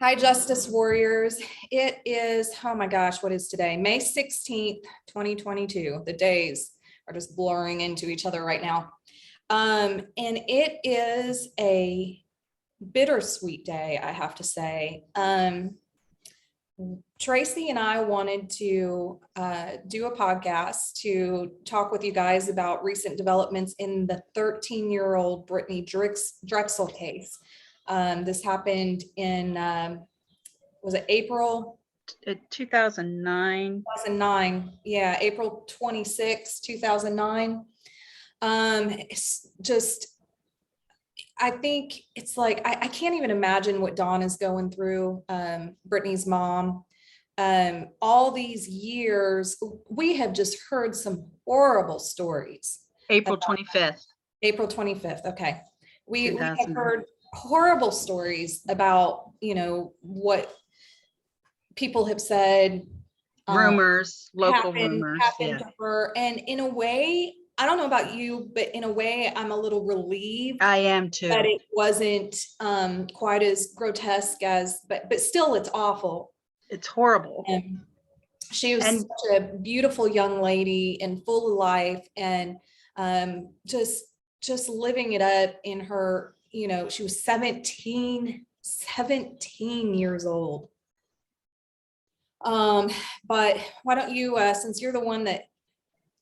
Hi, Justice Warriors. It is, oh my gosh, what is today? May 16th, 2022. The days are just blurring into each other right now. And it is a bittersweet day, I have to say. Tracy and I wanted to do a podcast to talk with you guys about recent developments in the 13-year-old Brittanee Drexel case. This happened in, was it April? 2009. 2009. Yeah, April 26, 2009. It's just, I think it's like, I can't even imagine what Dawn is going through, Brittany's mom. All these years, we have just heard some horrible stories. April 25th. April 25th. Okay. We have 2009. heard horrible stories about, what people have said. Rumors, local happened rumors. Yeah. to her. And in a way, I don't know about you, but in a way, I'm a little relieved I am too. that it wasn't quite as grotesque as, but still it's awful. It's horrible. And she was such a beautiful young lady and full of life, and just living it up in her, she was 17 years old. But why don't you, since you're the one that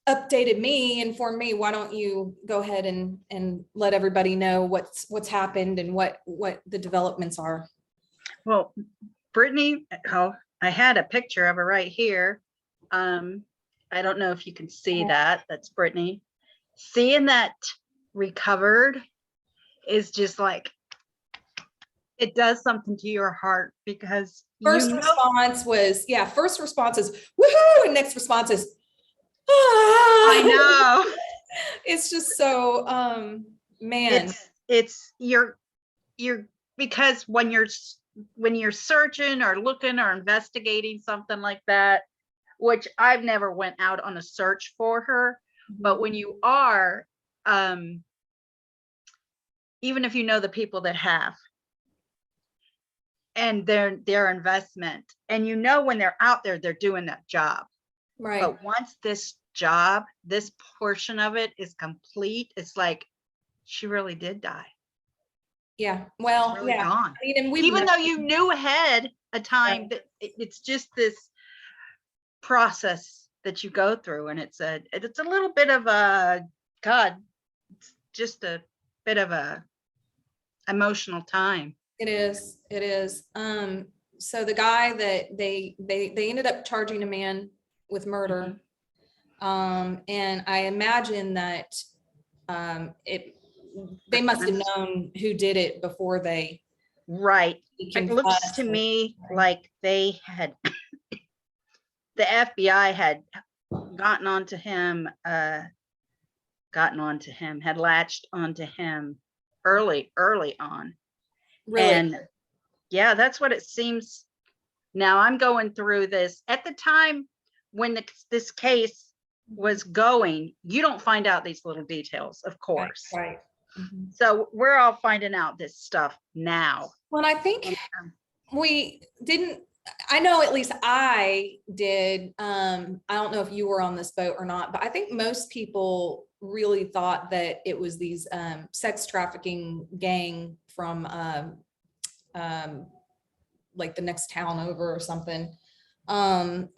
updated me, informed me, why don't you go ahead and let everybody know what's happened and what the developments are? Well, Brittanee, I had a picture of her right here. I don't know if you can see that. That's Brittanee. Seeing that recovered is just like, it does something to your heart, because first response is woohoo, and next response is I know. It's just so man. It's you're because when you're searching or looking or investigating something like that, which I've never went out on a search for her, but when you are, even if you know the people that have, and their investment, and when they're out there, they're doing that job. Right. But once this portion of it is complete, it's like she really did die. Yeah. Well, really yeah. gone. I mean, and even though you knew ahead of time that it's just this process that you go through, and it's a little bit of a it's just a bit of a emotional time. It is. So the guy that they ended up charging a man with murder. And I imagine that they must have known who did it before they. Right. It looks to me like they had the FBI had gotten onto him, had latched onto him early on. Really? And yeah, that's what it seems. Now I'm going through this at the time when this case was going, you don't find out these little details, of course. Right. So we're all finding out this stuff now. Well, I think we didn't, I know at least I did. I don't know if you were on this boat or not, but I think most people really thought that it was these sex trafficking gang from like the next town over or something. But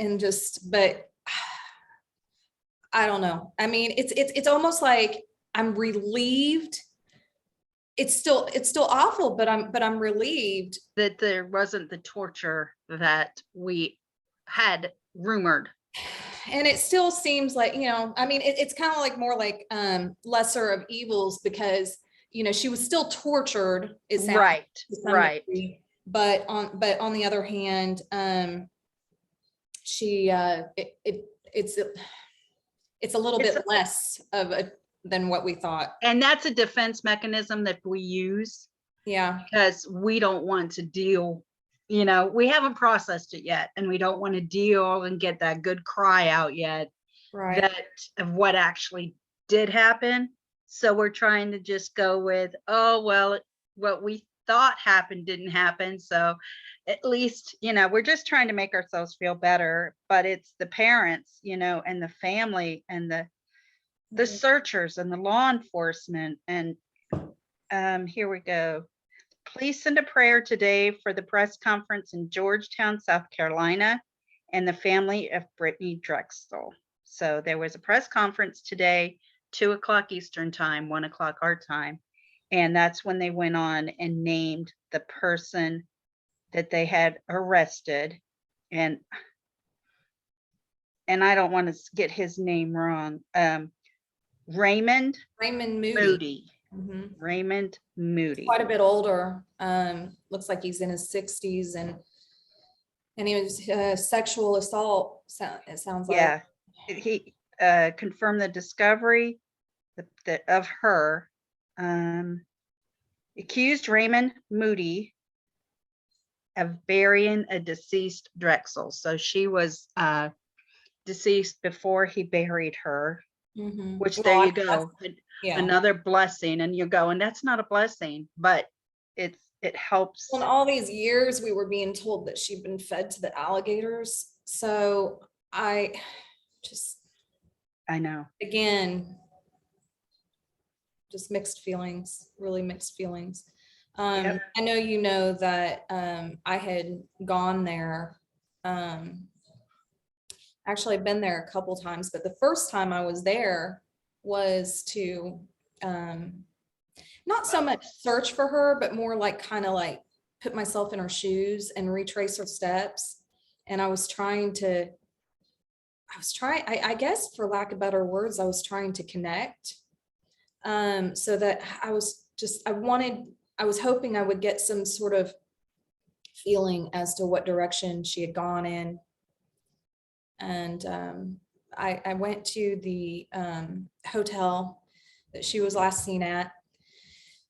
I don't know. I mean, it's almost like I'm relieved. It's still awful, but I'm relieved that there wasn't the torture that we had rumored. And it still seems like, I mean, it's kind of like more like lesser of evils, because she was still tortured. Right. But on the other hand, she it's a little bit less of than what we thought. And that's a defense mechanism that we use. Yeah. Because we don't want to deal, we haven't processed it yet, and we don't want to deal and get that good cry out yet. Right. That of what actually did happen. So we're trying to just go with, oh, well, what we thought happened didn't happen. So at least, we're just trying to make ourselves feel better, but it's the parents, and the family and the searchers and the law enforcement. And here we go. Please send a prayer today for the press conference in Georgetown, South Carolina, and the family of Brittanee Drexel. So there was a press conference today, 2:00 Eastern time, 1:00 our time. And that's when they went on and named the person that they had arrested. And I don't want to get his name wrong. Raymond Moody. Moody. Mhm. Raymond Moody. Quite a bit older. Looks like he's in his 60s, and he was sexual assault. It sounds like. Yeah, he confirmed the discovery of her. Accused Raymond Moody of burying a deceased Drexel. So she was deceased before he buried her. Mhm. Which Well, there you go. Yeah. Another blessing. And you go, and that's not a blessing, but it helps. Well, in all these years, we were being told that she'd been fed to the alligators. So I know. Again, just mixed feelings, really mixed feelings. I know you know that I had gone there. Actually, I've been there a couple times, but the first time I was there was to not so much search for her, but more like kind of like put myself in her shoes and retrace her steps. And I I guess for lack of better words, I was trying to connect. So that I was hoping I would get some sort of feeling as to what direction she had gone in. And I went to the hotel that she was last seen at,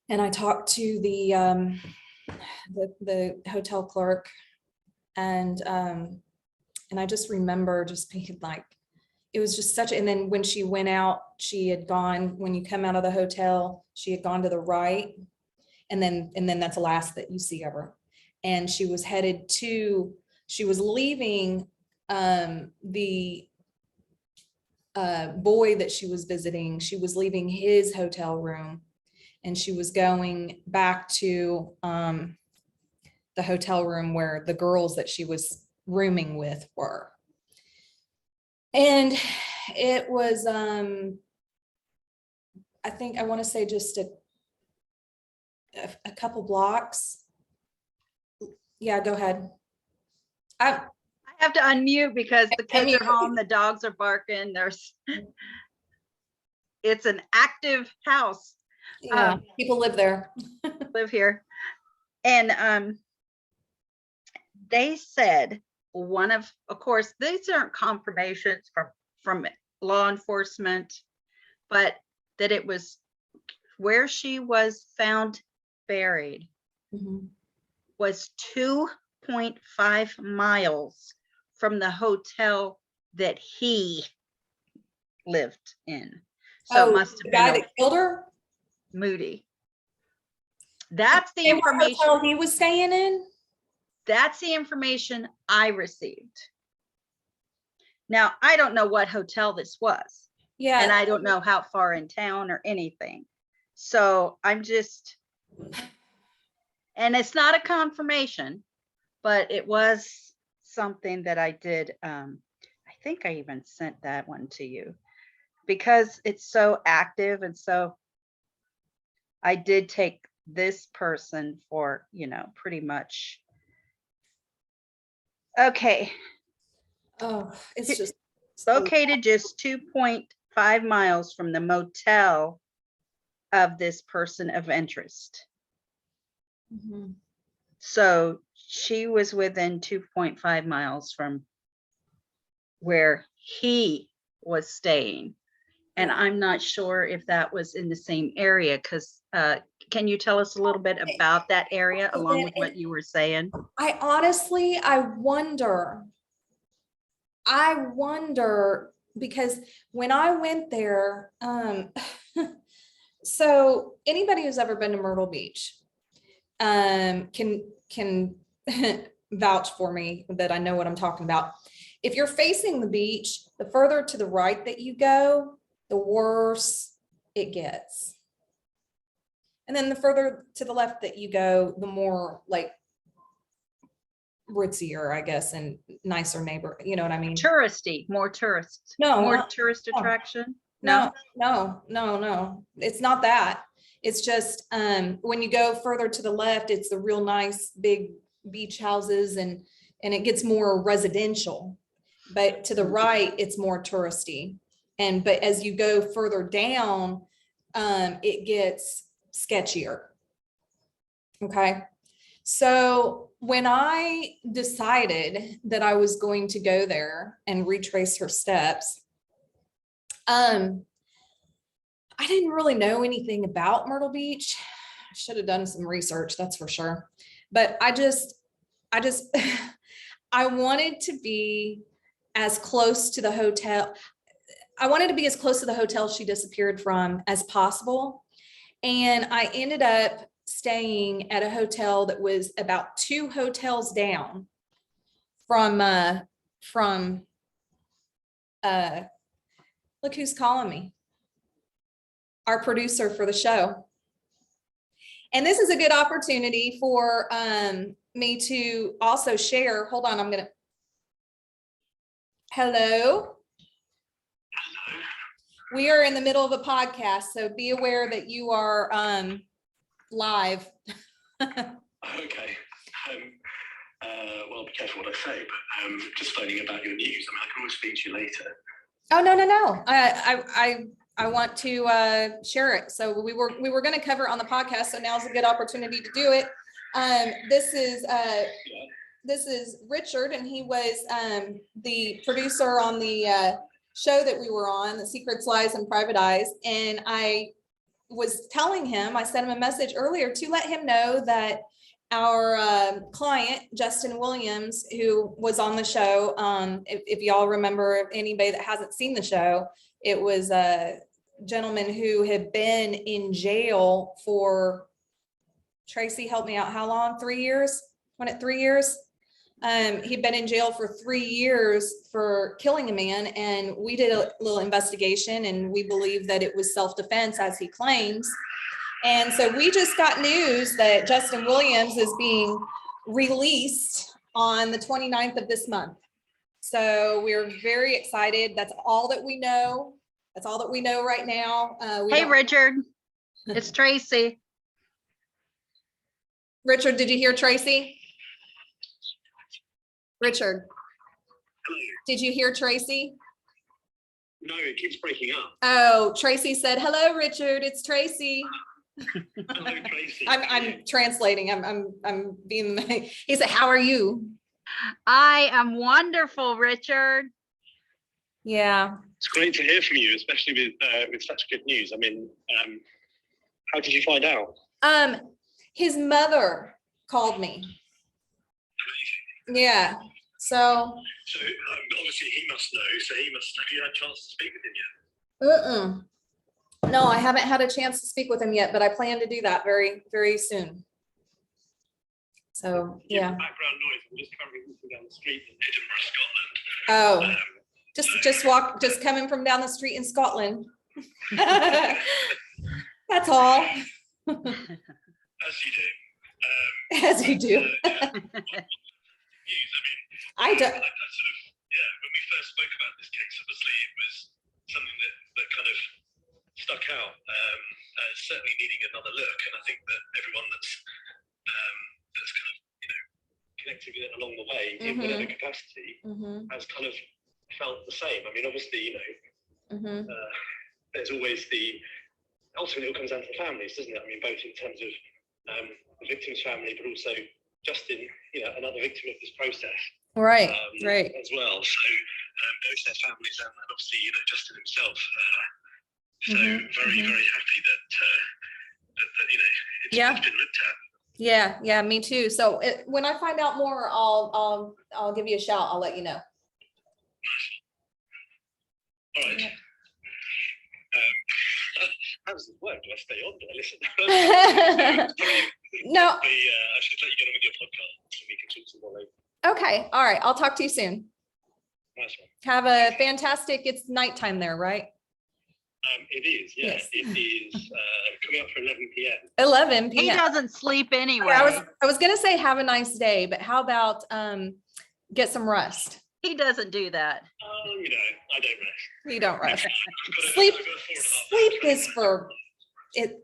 and I talked to the hotel clerk, and I just remember just being like, it was just such. And then when she went out, she had gone. When you come out of the hotel, she had gone to the right, and then that's the last that you see of her. And she was headed to. She was leaving the boy that she was visiting. She was leaving his hotel room, and she was going back to the hotel room where the girls that she was rooming with were. And it was I think I want to say just a couple blocks. Yeah, go ahead. I have to unmute because the kids are home, the dogs are barking. It's an active house. Yeah, people live there. Live here. And they said of course, these aren't confirmations from law enforcement, but that it was where she was found buried was 2.5 miles from the hotel that he lived in. So it must have been the guy that killed her? Moody. That's the information hotel he was staying in. That's the information I received. Now, I don't know what hotel this was. Yeah. And I don't know how far in town or anything. So I'm just, and it's not a confirmation, but it was something that I did. I think I even sent that one to you because it's so active. And so I did take this person for, pretty much. Okay. Oh, it's just located just 2.5 miles from the motel of this person of interest. So she was within 2.5 miles from where he was staying. And I'm not sure if that was in the same area because can you tell us a little bit about that area along with what you were saying? I wonder because when I went there, so anybody who's ever been to Myrtle Beach, can vouch for me that I know what I'm talking about. If you're facing the beach, the further to the right that you go, the worse it gets. And then the further to the left that you go, the more like ritzier, I guess, and nicer neighbor. You know what I mean? Touristy, more tourists. No, more not- tourist no. attraction. No, no. It's not that. It's just when you go further to the left, it's the real nice big beach houses and it gets more residential. But to the right, it's more touristy. But as you go further down, it gets sketchier. Okay. So when I decided that I was going to go there and retrace her steps, I didn't really know anything about Myrtle Beach. I should have done some research, that's for sure. But I I wanted to be as close to the hotel. I wanted to be as close to the hotel she disappeared from as possible. And I ended up staying at a hotel that was about 2 hotels down from look who's calling me, our producer for the show. And this is a good opportunity for me to also share. Hold on, I'm gonna. Hello. We are in the middle of a podcast, so be aware that you are live. Okay. Well, be careful what I say, but just phoning about your news. I mean, I can always speak to you later. Oh, no. I want to share it. So we were going to cover it on the podcast. So now's a good opportunity to do it. This is Richard, and he was the producer on the show that we were on, The Secrets, Lies, and Private Eyes. And I was telling him, I sent him a message earlier to let him know that our client, Justin Williams, who was on the show, if y'all remember, anybody that hasn't seen the show, it was a gentleman who had been in jail for, Tracy, help me out, how long? 3 years? Went at 3 years? He'd been in jail for 3 years for killing a man, and we did a little investigation, and we believe that it was self-defense, as he claims. And so we just got news that Justin Williams is being released on the 29th of this month. So we're very excited. That's all that we know. That's all that we know right now. Hey, Richard, it's Tracy. Richard, did you hear Tracy? Richard, Hello. did you hear Tracy? No, it keeps breaking up. Oh, Tracy said, "Hello, Richard, it's Tracy." Hello, Tracy. I'm translating. I'm being. He said, "How are you?" I am wonderful, Richard. Yeah. It's great to hear from you, especially with such good news. I mean, how did you find out? His mother called me. Yeah. So. So obviously he must know. So he must have you had a chance to speak with him yet? No, I haven't had a chance to speak with him yet, but I plan to do that very, very soon. So yeah. Background noise. I'm just currently walking down the street in Edinburgh, Scotland. Oh, just coming from down the street in Scotland. That's all. As you do. As you do. News. I don't. I sort of, yeah, when we first spoke about this case, obviously it was something that kind of stuck out as certainly needing another look. And I think that everyone that's kind of, connected with it along the way in whatever capacity has kind of felt the same. I mean, obviously, there's always ultimately it all comes down to the families, doesn't it? I mean, both in terms of the victim's family, but also Justin, another victim of this process. Right. As well. So both their families and obviously, Justin himself. So very, very happy that it's been looked at. Yeah, me too. So when I find out more, I'll give you a shout. I'll let you know. All right. how does this work? Do I stay on? Do I listen? No. I should let you get on with your podcast and we can talk some more later. Okay. All right. I'll talk to you soon. Nice one. Have a fantastic, it's nighttime there, right? It is, yeah. Yes. It is coming up for 11 p.m. 11 He p.m. doesn't sleep anyway. I was gonna say have a nice day, but how about get some rest? He doesn't do that. You know, I don't rest. You don't rest. Sleep.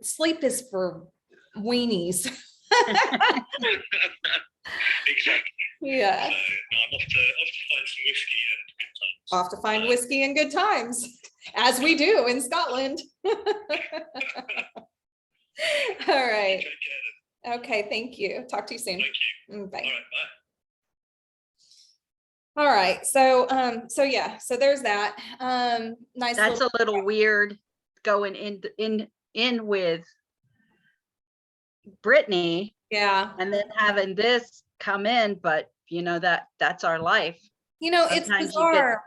Sleep is for weenies. Exactly. Yeah. So no, I'm off to find some whiskey and good times. Off to find whiskey and good times, as we do in Scotland. All right. Take care then. Okay, thank you. Talk to you soon. Thank you. Bye. All right, bye. All right, so yeah, so there's that. Nice. That's a little weird going in with Brittanee Yeah. and then having this come in, but you know, that's our life. You know, it's Sometimes you get- bizarre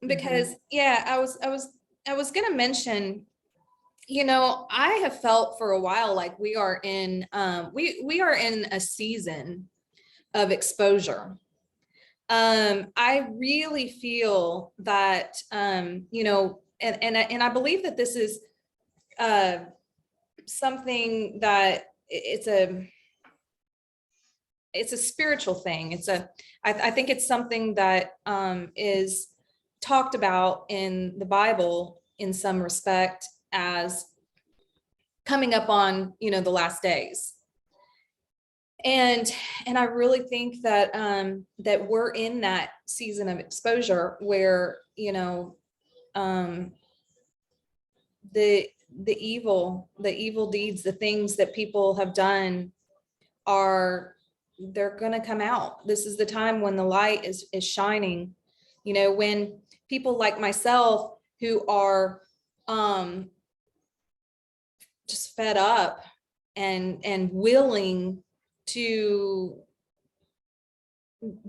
because yeah, I was gonna mention, you know, I have felt for a while like we are in we are in a season of exposure. I really feel that you know, and I believe that this is something that it's a spiritual thing. I think it's something that is talked about in the Bible in some respect as coming up on, you know, the last days. And I really think that that we're in that season of exposure where, you know, the evil deeds, the things that people have done they're going to come out. This is the time when the light is shining. You know, when people like myself who are just fed up and willing to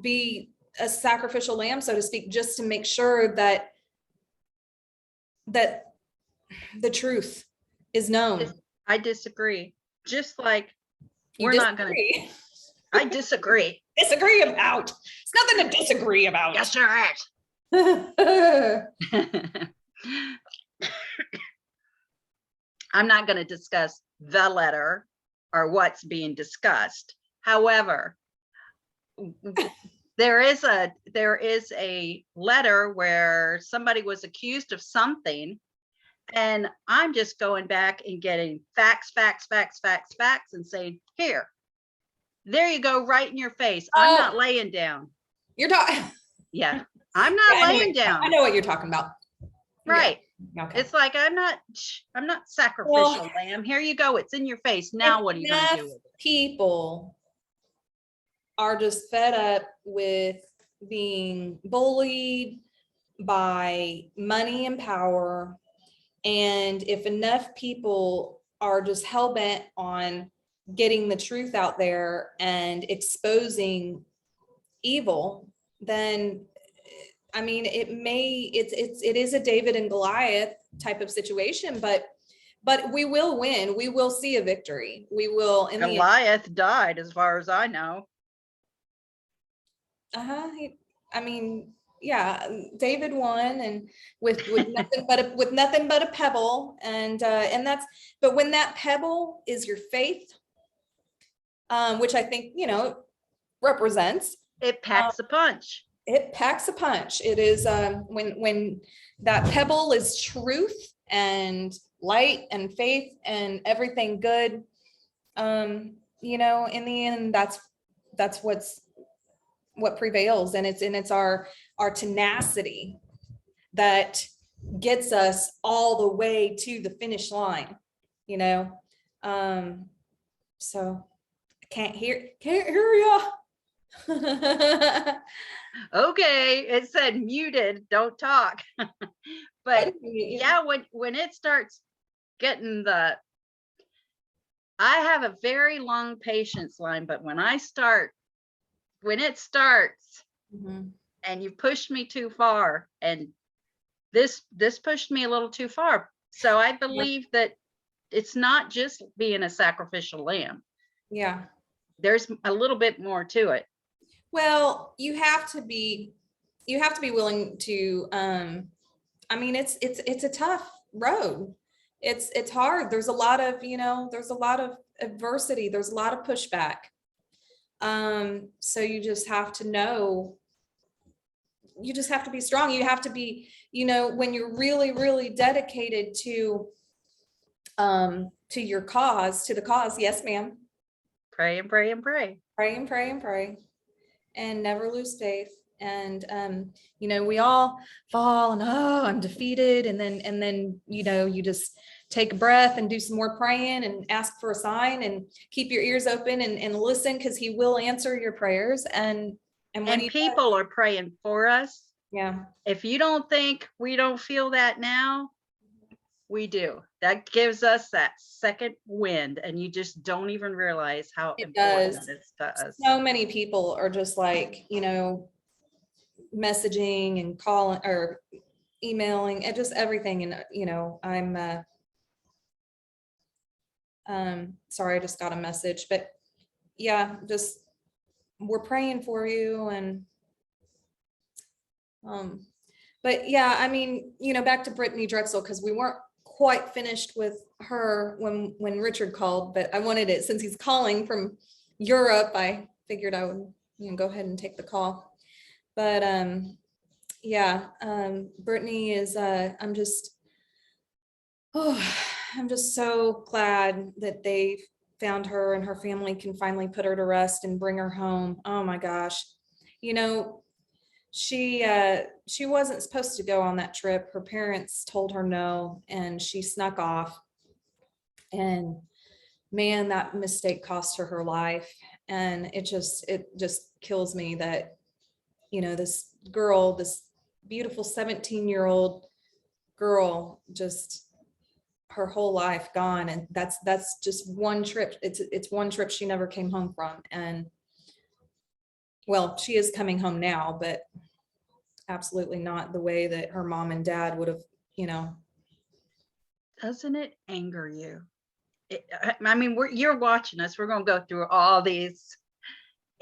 be a sacrificial lamb, so to speak, just to make sure that the truth is known. I disagree. Just like You we're not gonna. disagree. I disagree. Disagree about. It's nothing to disagree about. Yes, there is. I'm not going to discuss the letter or what's being discussed. However, there is a letter where somebody was accused of something, and I'm just going back and getting facts and saying, here, there you go, right in your face. I'm not laying down. You're talking. Yeah, I'm not laying down. I know what you're talking about. Right. Yeah. Okay. It's like I'm not sacrificial lamb. Here you go. It's in your face. Now what are you going to do with it? People are just fed up with being bullied by money and power. And if enough people are just hell-bent on getting the truth out there and exposing evil, then I mean, it is a David and Goliath type of situation, but we will win. We will see a victory. We will. Goliath died, as far as I know. I mean, yeah, David won, and with nothing but a pebble, and that's. But when that pebble is your faith, which I think, you know, represents, it packs a punch. It packs a punch. It is when that pebble is truth and light and faith and everything good. You know, in the end, that's what prevails, and it's our tenacity that gets us all the way to the finish line. You know, so I can't hear ya. Okay, it said muted, don't talk. But yeah, when it starts getting I have a very long patience line, but when it starts and you pushed me too far, and this pushed me a little too far. So I believe that it's not just being a sacrificial lamb. Yeah. There's a little bit more to it. Well, you have to be willing to, I mean, it's a tough road. It's hard. There's a lot of, there's a lot of adversity. There's a lot of pushback. So you just have to know, you just have to be strong. You have to be, when you're really, really dedicated to your cause, to the cause. Yes, ma'am. Pray and pray and pray. Pray and pray and pray, and never lose faith. And we all fall and, oh, I'm defeated, and then you just take a breath and do some more praying and ask for a sign and keep your ears open and listen, because he will answer your prayers. And when people are praying for us. Yeah. If you don't think we don't feel that now, we do. That gives us that second wind, and you just don't even realize how important it is to us. So many people are just like, messaging and calling or emailing and just everything. And, I'm sorry, I just got a message, but yeah, just we're praying for you. And but yeah, I mean, back to Brittanee Drexel, because we weren't quite finished with her when Richard called, but I wanted it, since he's calling from Europe, I figured I would go ahead and take the call. But yeah, Brittanee is I'm just so glad that they found her and her family can finally put her to rest and bring her home. Oh my gosh. She wasn't supposed to go on that trip. Her parents told her no, and she snuck off. And man, that mistake cost her life. And it just kills me that, this girl, this beautiful 17-year-old girl, just her whole life gone. And that's just one trip. It's one trip she never came home from. And well, she is coming home now, but absolutely not the way that her mom and dad would have, Doesn't it anger you? I mean, you're watching us. We're going to go through all these.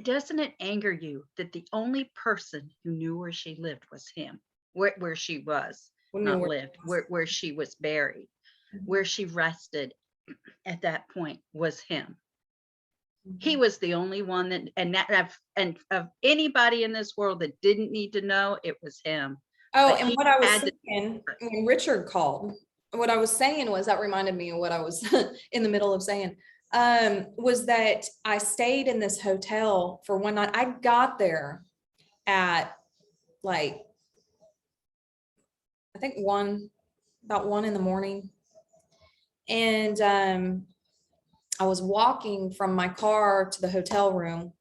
Doesn't it anger you that the only person who knew where she lived was him? Where she was, not lived, where she was buried, where she rested at that point was him. He was the only one that, and of anybody in this world that didn't need to know, it was him. Oh, and what I was saying when Richard called, what I was saying was, that reminded me of what I was in the middle of saying, was that I stayed in this hotel for one night. I got there at like, I think about 1 a.m. And I was walking from my car to the hotel room,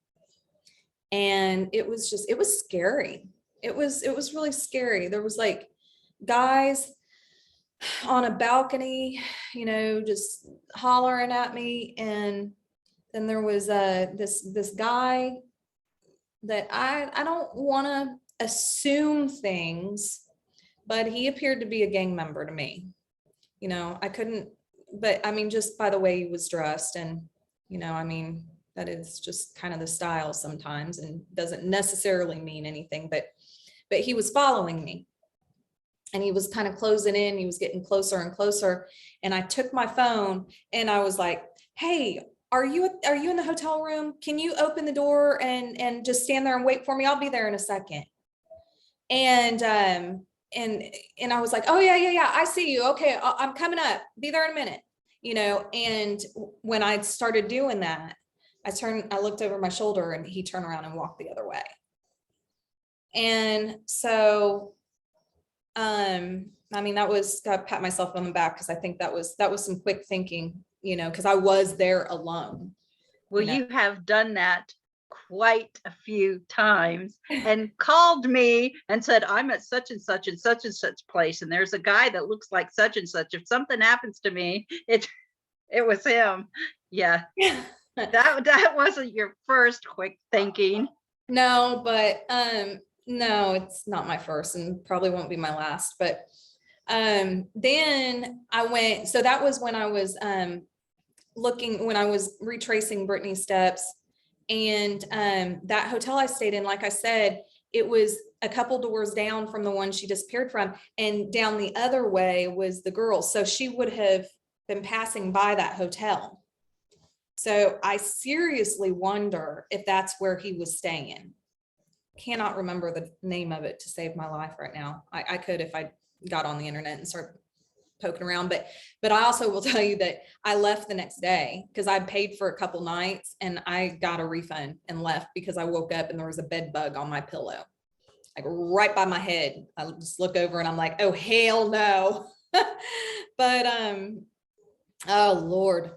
and it was scary. It was really scary. There was like guys on a balcony, just hollering at me. And then there was this guy that I don't want to assume things, but he appeared to be a gang member to me. I couldn't, but I mean, just by the way he was dressed, and I mean, that is just kind of the style sometimes, and doesn't necessarily mean anything, but he was following me, and he was kind of closing in. He was getting closer and closer, and I took my phone and I was like, hey, are you in the hotel room? Can you open the door and just stand there and wait for me? I'll be there in a second. And I was like, oh yeah, I see you. Okay, I'm coming up. Be there in a minute. And when I started doing that, I looked over my shoulder, and he turned around and walked the other way. And so, I mean, that was, gotta pat myself on the back, because I think that was some quick thinking, because I was there alone. Well, you have done that quite a few times, and called me and said, I'm at such and such and such and such place, and there's a guy that looks like such and such. If something happens to me, it was him. Yeah. That wasn't your first quick thinking. No, but no, it's not my first, and probably won't be my last. But Then I went, so that was when I was when I was retracing Brittany's steps. And that hotel I stayed in, like I said, it was a couple doors down from the one she disappeared from, and down the other way was the girls. So she would have been passing by that hotel. So I seriously wonder if that's where he was staying. Cannot remember the name of it to save my life right now. I could if I got on the internet and started poking around, but I also will tell you that I left the next day because I paid for a couple nights and I got a refund and left because I woke up and there was a bed bug on my pillow, like right by my head. I just look over and I'm like, oh, hell no. But, oh Lord.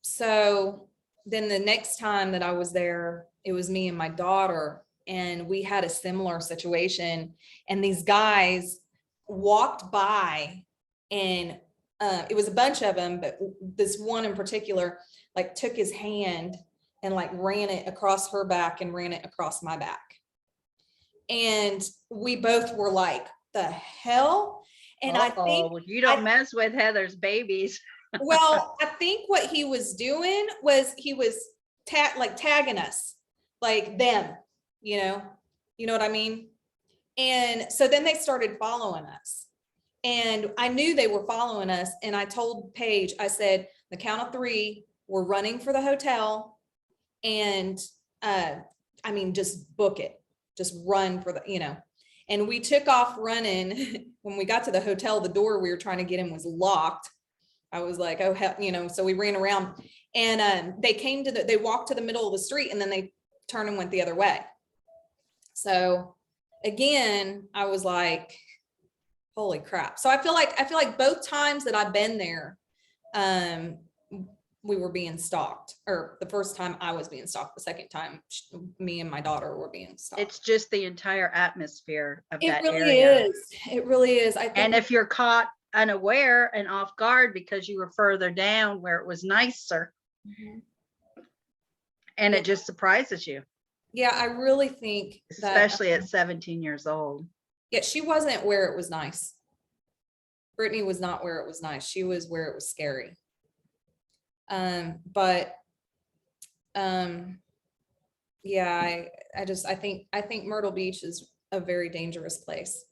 So then the next time that I was there, it was me and my daughter, and we had a similar situation, and these guys walked by, and it was a bunch of them, but this one in particular, like took his hand and like ran it across her back and ran it across my back. And we both were like, the hell? And I think you don't mess with Heather's babies. well, I think what he was doing was he was tagging us, like them, you know what I mean? And so then they started following us, and I knew they were following us. And I told Paige, I said, the count of 3, we're running for the hotel. And I mean, just book it, just run for the, and we took off running. When we got to the hotel, the door we were trying to get in was locked. I was like, oh, hell, so we ran around, and they walked to the middle of the street, and then they turned and went the other way. So again, I was like, holy crap. So I feel like both times that I've been there, we were being stalked, or the first time I was being stalked, the second time me and my daughter were being stalked. It's just the entire atmosphere of that really area. It really is. I think, and if you're caught unaware and off guard because you were further down where it was nicer, and it just surprises you. Yeah, I really think especially at 17 years old. Yeah, she wasn't where it was nice. Brittanee was not where it was nice. She was where it was scary. Yeah, I think Myrtle Beach is a very dangerous place.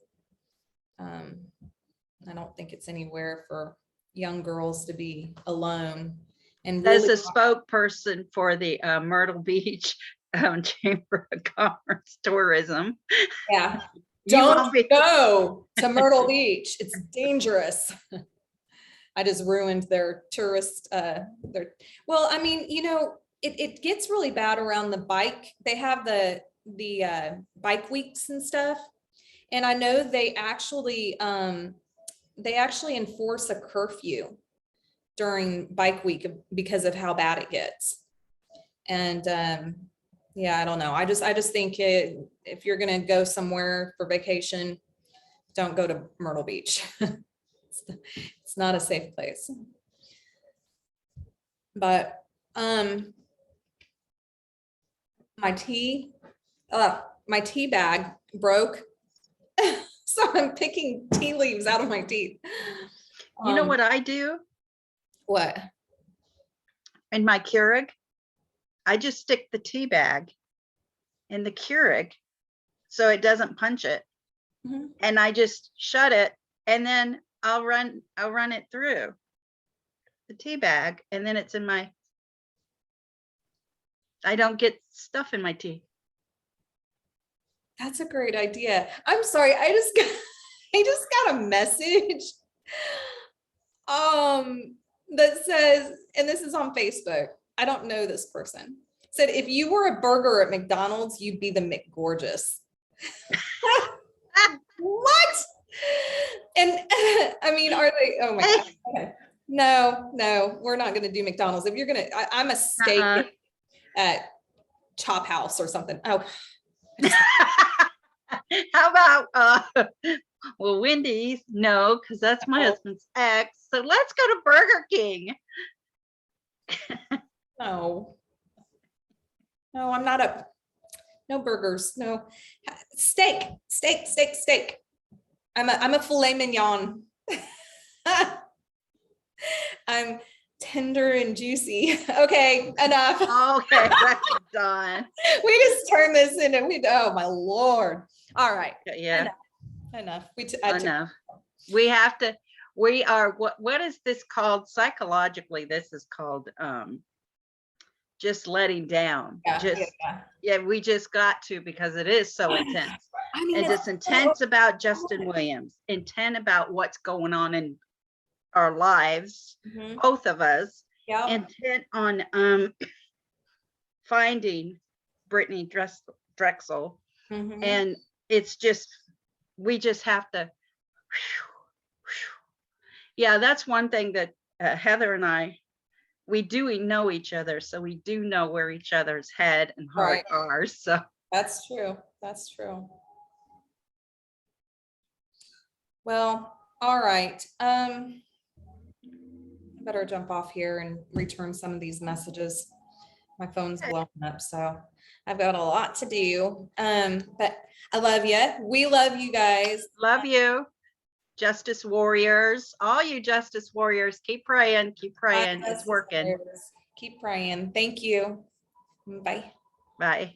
I don't think it's anywhere for young girls to be alone. And as a spokesperson for the Myrtle Beach Chamber of Commerce Tourism. Yeah. Don't go to Myrtle Beach. It's dangerous. I just ruined their tourist, well, I mean, it gets really bad around the bike. They have the bike weeks and stuff. And I know they actually enforce a curfew during bike week because of how bad it gets. And yeah, I don't know. I just think if you're going to go somewhere for vacation, don't go to Myrtle Beach. It's not a safe place. But my tea bag broke. So I'm picking tea leaves out of my teeth. You know what I do? What? In my Keurig, I just stick the tea bag in the Keurig so it doesn't punch it. And I just shut it, and then I'll run it through the tea bag, and then it's in I don't get stuff in my tea. That's a great idea. I'm sorry. I just got a message that says, and this is on Facebook. I don't know this person. Said, if you were a burger at McDonald's, you'd be the McGorgeous. What? And I mean, are they? Oh my God. Okay. No, we're not going to do McDonald's. If you're going to, I'm a steak at Chop House or something. Oh. How about well, Wendy's? No, because that's my husband's ex. So let's go to Burger King. No, I'm not no burgers. No, steak. I'm a filet mignon. I'm tender and juicy. Okay, enough. Okay, that's done. We just turned this into, oh my Lord. All right, Yeah, enough. enough. We have to, we are, what is this called psychologically? This is called just letting down. Yeah, we just got to, because it is so intense. I mean, And it's intense about Justin Williams, intent about what's going on in our lives, both of us, intent on finding Brittanee Drexel. And it's just, we just have to, yeah, that's one thing that Heather and I, we know each other, so we do know where each other's head and heart are. So that's true. That's true. Well, all right. I better jump off here and return some of these messages. My phone's blowing up, so I've got a lot to do. But I love you. We love you guys. Love you, Justice Warriors. All you Justice Warriors, keep praying, keep praying. It's working. Keep praying. Thank you. Bye. Bye.